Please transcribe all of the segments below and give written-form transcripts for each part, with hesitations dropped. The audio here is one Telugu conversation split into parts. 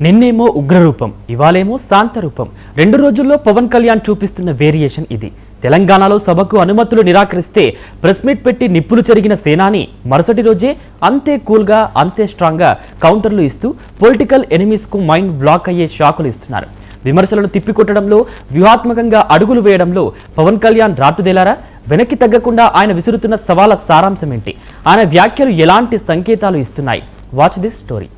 నిన్నేమో ఉగ్రరూపం, ఇవాళేమో శాంతరూపం. 2 రోజుల్లో పవన్ కళ్యాణ్ చూపిస్తున్న వేరియేషన్ ఇది. తెలంగాణలో సభకు అనుమతులు నిరాకరిస్తే ప్రెస్ మీట్ పెట్టి నిప్పులు చెరిగిన సేనాని మరుసటి రోజే అంతే కూల్గా, అంతే స్ట్రాంగ్గా కౌంటర్లు ఇస్తూ పొలిటికల్ ఎనిమీస్కు మైండ్ బ్లాక్ అయ్యే షాకులు ఇస్తున్నారు. విమర్శలను తిప్పికొట్టడంలో, వ్యూహాత్మకంగా అడుగులు వేయడంలో పవన్ కళ్యాణ్ రాటుదేలారా? వెనక్కి తగ్గకుండా ఆయన విసురుతున్న సవాల సారాంశం ఏంటి? ఆయన వ్యాఖ్యలు ఎలాంటి సంకేతాలు ఇస్తున్నాయి? Watch this story.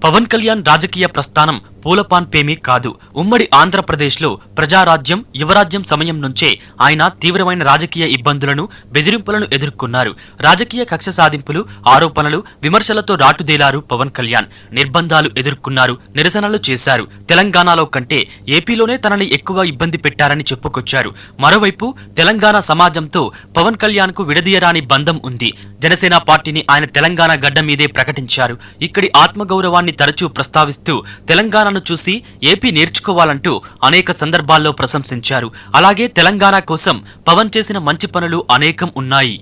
Pawan Kalyan రాజకీయ ప్రస్థానం పూలపాన్ పేమీ కాదు. ఉమ్మడి ఆంధ్రప్రదేశ్లో ప్రజారాజ్యం, యువరాజ్యం సమయం నుంచే ఆయన తీవ్రమైన రాజకీయ ఇబ్బందులను, బెదిరింపులను ఎదుర్కొన్నారు. రాజకీయ కక్ష సాధింపులు, ఆరోపణలు, విమర్శలతో రాటుదేలారు పవన్ కళ్యాణ్. నిర్బంధాలు ఎదుర్కొన్నారు, నిరసనలు చేశారు. తెలంగాణలో కంటే ఏపీలోనే తనని ఎక్కువ ఇబ్బంది పెట్టారని చెప్పుకొచ్చారు. మరోవైపు తెలంగాణ సమాజంతో పవన్ కళ్యాణ్ కు విడదీయరాని బంధం ఉంది. జనసేన పార్టీని ఆయన తెలంగాణ గడ్డ మీదే ప్రకటించారు. ఇక్కడి ఆత్మగౌరవాన్ని తరచూ ప్రస్తావిస్తూ తెలంగాణను చూసి ఏపీ నేర్చుకోవాలంటూ అనేక సందర్భాల్లో ప్రశంసించారు. అలాగే తెలంగాణ కోసం పవన్ చేసిన మంచి పనులు అనేకం ఉన్నాయి.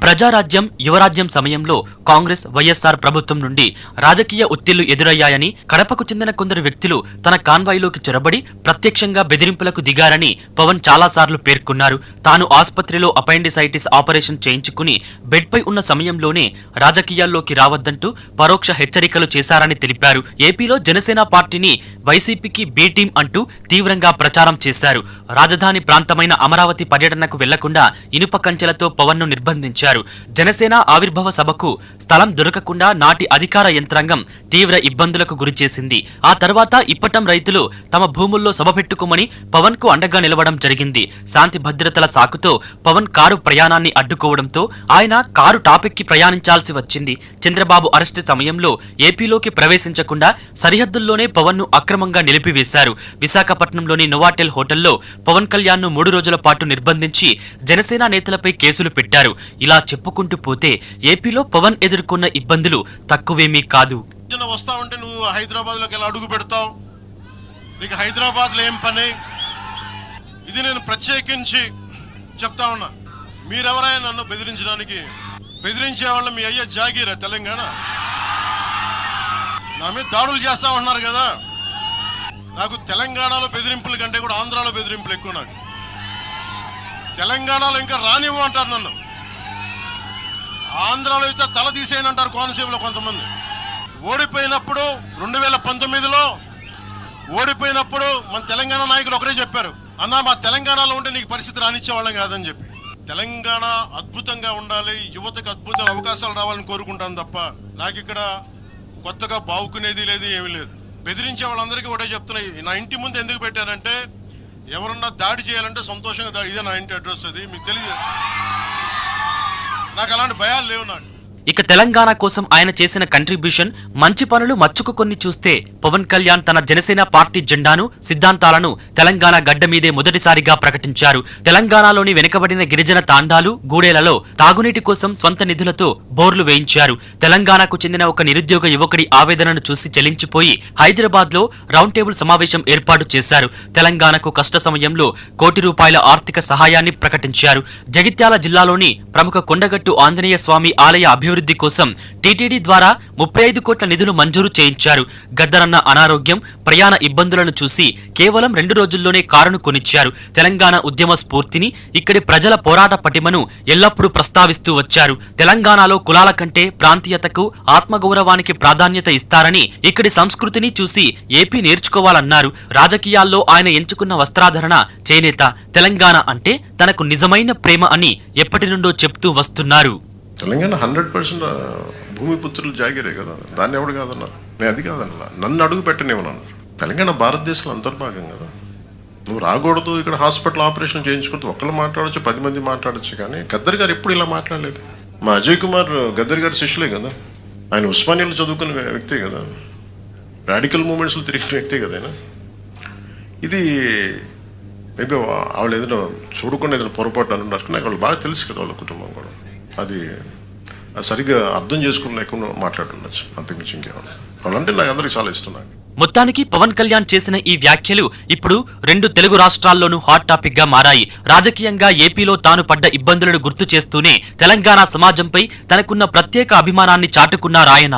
ప్రజారాజ్యం, యువరాజ్యం సమయంలో కాంగ్రెస్, వైఎస్ఆర్ ప్రభుత్వం నుండి రాజకీయ ఒత్తిళ్లు ఎదురయ్యాయని, కడపకు చెందిన కొందరు వ్యక్తులు తన కాన్వాయ్లోకి చొరబడి ప్రత్యక్షంగా బెదిరింపులకు దిగారని పవన్ చాలాసార్లు పేర్కొన్నారు. తాను ఆసుపత్రిలో అపెండిసైటిస్ ఆపరేషన్ చేయించుకుని బెడ్పై ఉన్న సమయంలోనే రాజకీయాల్లోకి రావద్దంటూ పరోక్ష హెచ్చరికలు చేశారని తెలిపారు. ఏపీలో జనసేన పార్టీని వైసీపీకి బి టీం అంటూ తీవ్రంగా ప్రచారం చేశారు. రాజధాని ప్రాంతమైన అమరావతి పర్యటనకు వెళ్లకుండా ఇనుప కంచెలతో పవన్ ను నిర్బంధించారు. జనసేన ఆవిర్భావ సభకు స్థలం దొరకకుండా నాటి అధికార యంత్రాంగం తీవ్ర ఇబ్బందులకు గురిచేసింది. ఆ తర్వాత ఇప్పటం రైతులు తమ భూముల్లో సభ పెట్టుకోమని పవన్ కు అండగా నిలవడం జరిగింది. శాంతి భద్రతల సాకుతో పవన్ కారు ప్రయాణాన్ని అడ్డుకోవడంతో ఆయన కారు టాపెక్కి ప్రయాణించాల్సి వచ్చింది. చంద్రబాబు అరెస్టు సమయంలో ఏపీలోకి ప్రవేశించకుండా సరిహద్దుల్లోనే పవన్ ను అక్రమంగా నిలిపివేశారు. విశాఖపట్నంలోని నోవాటెల్ హోటల్లో పవన్ కళ్యాణ్ ను 3 రోజుల పాటు నిర్బంధించి జనసేన నేతలపై కేసులు పెట్టారు. ఇలా చెప్పుకుంటూ పోతే ఏపీలో పవన్ ఎదుర్కొన్న ఇబ్బందులు తక్కువేమీ కాదు. వస్తావంటే నువ్వు హైదరాబాద్ లోకి ఎలా అడుగు పెడతావు? నీకు హైదరాబాద్ లో ఏం పని? ఇది నేను ప్రత్యేకించి చెప్తా ఉన్నా. మీరెవరైనా నన్ను బెదిరించడానికి, బెదిరించే వాళ్ళు మీ అయ్యే జాగీరా తెలంగాణ? నా మీద దాడులు చేస్తా ఉన్నారు కదా. నాకు తెలంగాణలో బెదిరింపుల కంటే కూడా ఆంధ్రాలో బెదిరింపులు ఎక్కువ. నాకు తెలంగాణలో ఇంకా రానివ్వు అంటారు నన్ను. ఆంధ్రాలో అయితే తల తీసేయనంటారు కోనసీమలో కొంతమంది. ఓడిపోయినప్పుడు 2019లో ఓడిపోయినప్పుడు మన తెలంగాణ నాయకులు ఒకరే చెప్పారు, అన్నా మా తెలంగాణలో ఉంటే నీకు పరిస్థితి రానిచ్చేవాళ్ళం కాదని చెప్పి. తెలంగాణ అద్భుతంగా ఉండాలి, యువతకు అద్భుతమైన అవకాశాలు రావాలని కోరుకుంటాను తప్ప నాకు ఇక్కడ కొత్తగా బావుకునేది లేదు, ఏమీ లేదు. బెదిరించే వాళ్ళందరికీ ఒకటే చెప్తున్నాయి. నా ఇంటి ముందు ఎందుకు పెట్టారంటే ఎవరన్నా దాడి చేయాలంటే సంతోషంగా దాడి. ఇదే నా ఇంటి అడ్రస్, అది మీకు తెలియదు. నాకు అలాంటి భయాలు లేవు. నాకు ఇక తెలంగాణ కోసం ఆయన చేసిన కంట్రిబ్యూషన్, మంచి పనులు మచ్చుకు కొన్ని చూస్తే పవన్ కళ్యాణ్ తన జనసేన పార్టీ జెండాను, సిద్ధాంతాలను తెలంగాణ గడ్డ మీదే మొదటిసారిగా ప్రకటించారు. తెలంగాణలోని వెనుకబడిన గిరిజన తాండాలు, గూడేలలో తాగునీటి కోసం స్వంత నిధులతో బోర్లు వేయించారు. తెలంగాణకు చెందిన ఒక నిరుద్యోగ యువకుడి ఆవేదనను చూసి చెలించిపోయి హైదరాబాద్ లో రౌండ్ టేబుల్ సమావేశం ఏర్పాటు చేశారు. తెలంగాణకు కష్ట సమయంలో ₹1 ఆర్థిక సహాయాన్ని ప్రకటించారు. జగిత్యాల జిల్లాలోని ప్రముఖ కొండగట్టు ఆంజనేయ స్వామి ఆలయ అభివృద్ధి కోసం టీటీడీ ద్వారా 35 కోట్ల నిధులు మంజూరు చేయించారు. గద్దరన్న అనారోగ్యం, ప్రయాణ ఇబ్బందులను చూసి కేవలం 2 రోజుల్లోనే కారును కొనిచ్చారు. తెలంగాణ ఉద్యమ స్ఫూర్తిని, ఇక్కడి ప్రజల పోరాట పటిమను ఎల్లప్పుడూ ప్రస్తావిస్తూ వచ్చారు. తెలంగాణలో కులాల కంటే ప్రాంతీయతకు, ఆత్మగౌరవానికి ప్రాధాన్యత ఇస్తారని, ఇక్కడి సంస్కృతిని చూసి ఏపీ నేర్చుకోవాలన్నారు. రాజకీయాల్లో ఆయన ఎంచుకున్న వస్త్రాధరణ, చేనేత తెలంగాణ అంటే తనకు నిజమైన ప్రేమ అని ఎప్పటి నుండో చెప్తూ వస్తున్నారు. తెలంగాణ 100% భూమిపుత్రులు జాగిరే కదా, దాన్ని ఎవడు కాదన్నారు. నేను అది కాదన్నా, నన్ను అడుగు పెట్టనివ్వను. తెలంగాణ భారతదేశంలో అంతర్భాగం కదా. నువ్వు రాకూడదు, ఇక్కడ హాస్పిటల్ ఆపరేషన్ చేయించుకుంటూ ఒక్కళ్ళు మాట్లాడచ్చు, 10 మంది మాట్లాడచ్చు. కానీ గద్దర్ గారు ఎప్పుడు ఇలా మాట్లాడలేదు. మా అజయ్ కుమార్ గద్దర్ గారి శిష్యులే కదా. ఆయన ఉస్మానియాలో చదువుకున్న వ్యక్తే కదా, రాడికల్ మూమెంట్స్లో తిరిగిన వ్యక్తే కదా ఆయన. ఇది మేబీ వాళ్ళు ఏదైనా చూడకుండా ఏదైనా పొరపాటు అనున్నారు. నాకు వాళ్ళు బాగా తెలుసు కదా, వాళ్ళ కుటుంబం కూడా. సరిగ్గా అర్థం చేసుకోలేకుండా మాట్లాడుండొచ్చు, అంతకుమించి ఇంకేమన్నా. వాళ్ళంటే నాకు అందరికి చాలా ఇష్టం. నాకు మొత్తానికి పవన్ కళ్యాణ్ చేసిన ఈ వ్యాఖ్యలు ఇప్పుడు 2 తెలుగు రాష్ట్రాల్లోనూ హాట్ టాపిక్ గా మారాయి. రాజకీయంగా ఏపీలో తాను పడ్డ ఇబ్బందులను గుర్తు చేస్తూనే తెలంగాణ సమాజంపై తనకున్న ప్రత్యేక అభిమానాన్ని చాటుకున్నారాయన.